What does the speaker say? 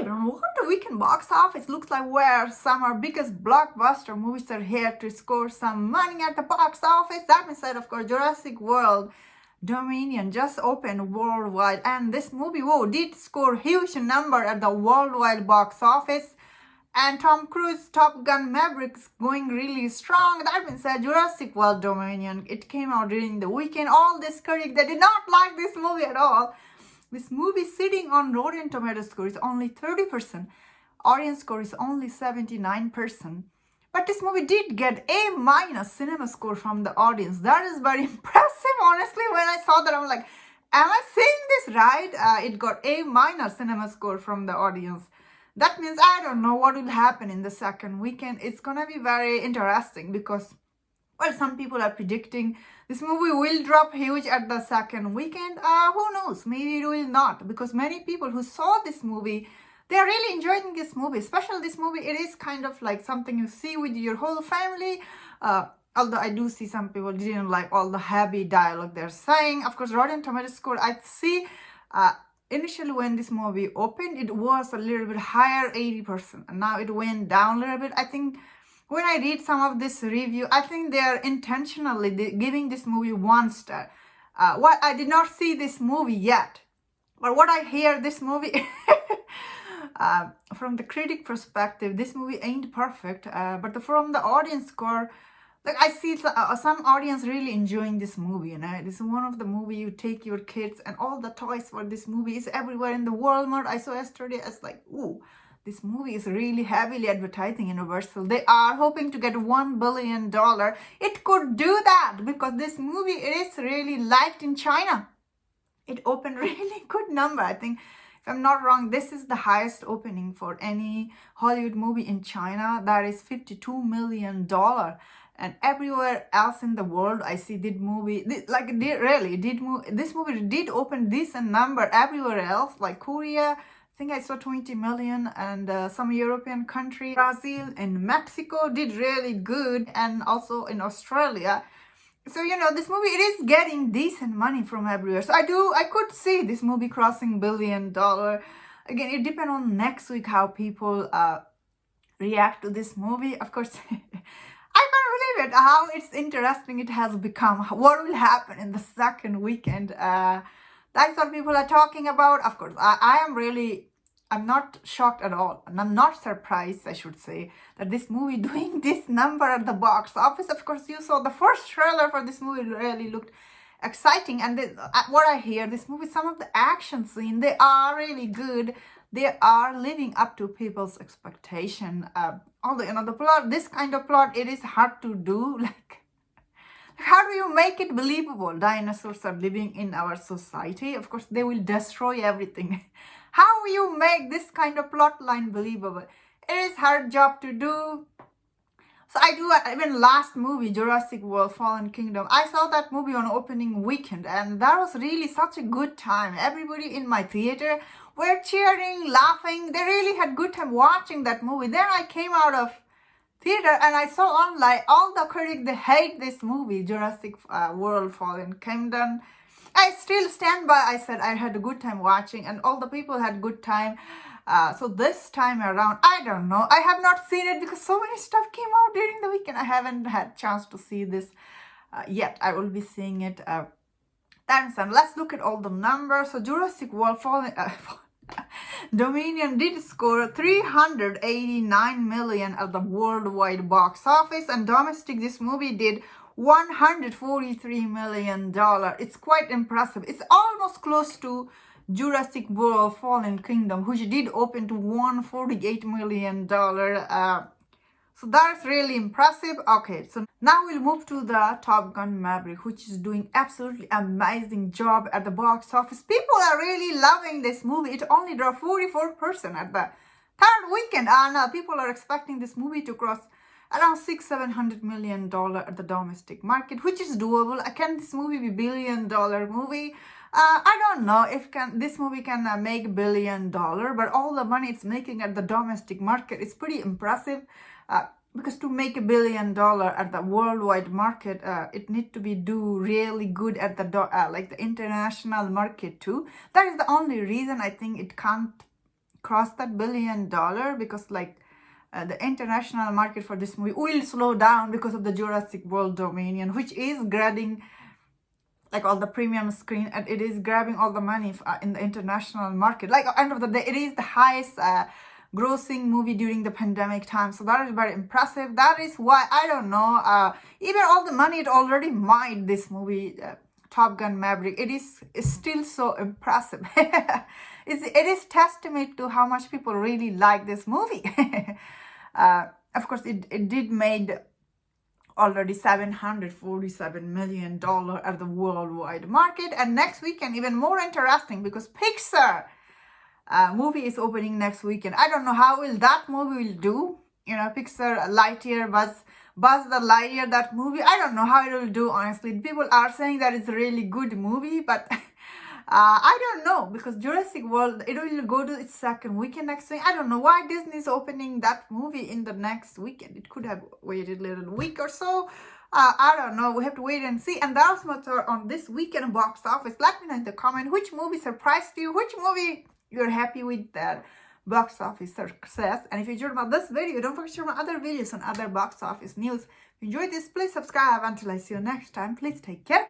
don't know what the weekend box office looks like, where some of our biggest blockbuster movies are here to score some money at the box office. That being said, of course, Jurassic World Dominion just opened worldwide, and this movie, did score huge number at the worldwide box office. And Tom Cruise Top Gun Maverick is going really strong. That being said, Jurassic World Dominion, it came out during the weekend. All this critic, they did not like this movie at all. This movie sitting on Rotten Tomatoes score is only 30%. Audience score is only 79%. But this movie did get A- cinema score from the audience. That is very impressive, honestly. When I saw that, I'm like, am I saying this right? It got A- cinema score from the audience. That means I don't know what will happen in the second weekend. It's gonna be very interesting because, well, some people are predicting this movie will drop huge at the second weekend. Who knows? Maybe it will not, because many people who saw this movie, they are really enjoying this movie. Especially this movie, it is kind of like something you see with your whole family. Although I do see some people didn't like all the heavy dialogue they're saying. Of course, Rotten Tomatoes score, I see. Initially, when this movie opened, it was a little bit higher, 80%, and now it went down a little bit. I think when I read some of this review, I think they are intentionally giving this movie 1 star. What I did not see this movie yet, but what I hear this movie, from the critic perspective, this movie ain't perfect. But from the audience score, like I see some audience really enjoying this movie. This is one of the movie you take your kids, and all the toys for this movie is everywhere in the Walmart. I saw yesterday. I was like, ooh, this movie is really heavily advertising Universal. They are hoping to get $1 billion. It could do that because this movie, it is really liked in China. It opened really good number. I think, if I'm not wrong, this is the highest opening for any Hollywood movie in China. That is $52 million. And everywhere else in the world, I see this movie did open decent number everywhere else, like Korea. I think I saw 20 million, and some European country, Brazil and Mexico did really good, and also in Australia. So, this movie, it is getting decent money from everywhere. So I could see this movie crossing $1 billion. Again, it depends on next week how people react to this movie. Of course, I can't believe it, how it's interesting it has become. What will happen in the second weekend? That's what people are talking about. Of course, I'm not shocked at all. And I'm not surprised, I should say, that this movie doing this number at the box office. Of course, you saw the first trailer for this movie really looked exciting. And what I hear, this movie, some of the action scenes, they are really good. They are living up to people's expectation. Although, the plot, this kind of plot, it is hard to do. Like, how do you make it believable? Dinosaurs are living in our society. Of course, they will destroy everything. How you make this kind of plot line believable? It is hard job to do. So even last movie, Jurassic World Fallen Kingdom, I saw that movie on opening weekend, and that was really such a good time. Everybody in my theater were cheering, laughing. They really had good time watching that movie. Then I came out of theater and I saw online all the critics, they hate this movie, Jurassic World Fallen Kingdom. I still stand by. I said I had a good time watching, and all the people had good time. So this time around, I don't know. I have not seen it because so many stuff came out during the weekend. I haven't had chance to see this yet. I will be seeing it. Thanks, and let's look at all the numbers. So Jurassic World Fallen Dominion did score 389 million at the worldwide box office, and domestic this movie did $143 million. It's quite impressive. It's almost close to Jurassic World Fallen Kingdom, which did open to $148 million. So that's really impressive. Okay, so now we'll move to the Top Gun Maverick, which is doing absolutely amazing job at the box office. People are really loving this movie. It only dropped 44% at the third weekend, and people are expecting this movie to cross around $600-700 million at the domestic market, which is doable. Can this movie be $1 billion movie? I don't know if this movie can make $1 billion, but all the money it's making at the domestic market is pretty impressive. Because to make $1 billion at the worldwide market, it need to be do really good at the the international market too. That is the only reason I think it can't cross that $1 billion, because like the international market for this movie will slow down because of the Jurassic World Dominion, which is grabbing like all the premium screen, and it is grabbing all the money in the international market. Like at the end of the day, it is the highest grossing movie during the pandemic time, so that is very impressive. That is why, I don't know, even all the money it already made, this movie Top Gun Maverick, it is still so impressive. It is testament to how much people really like this movie. Of course, it did made already $747 million at the worldwide market. And next weekend, even more interesting, because Pixar movie is opening next weekend. I don't know how will that movie will do. You know, Pixar Lightyear, Buzz the Lightyear, that movie. I don't know how it will do, honestly. People are saying that it's a really good movie, but I don't know, because Jurassic World, it will go to its second weekend next week. I don't know why Disney is opening that movie in the next weekend. It could have waited a little week or so. I don't know. We have to wait and see. And that's what's on this weekend box office. Let me know in the comment which movie surprised you, which movie you're happy with that box office success. And if you enjoyed this video, don't forget to share my other videos on other box office news. If you enjoyed this, please subscribe. Until I see you next time, please take care.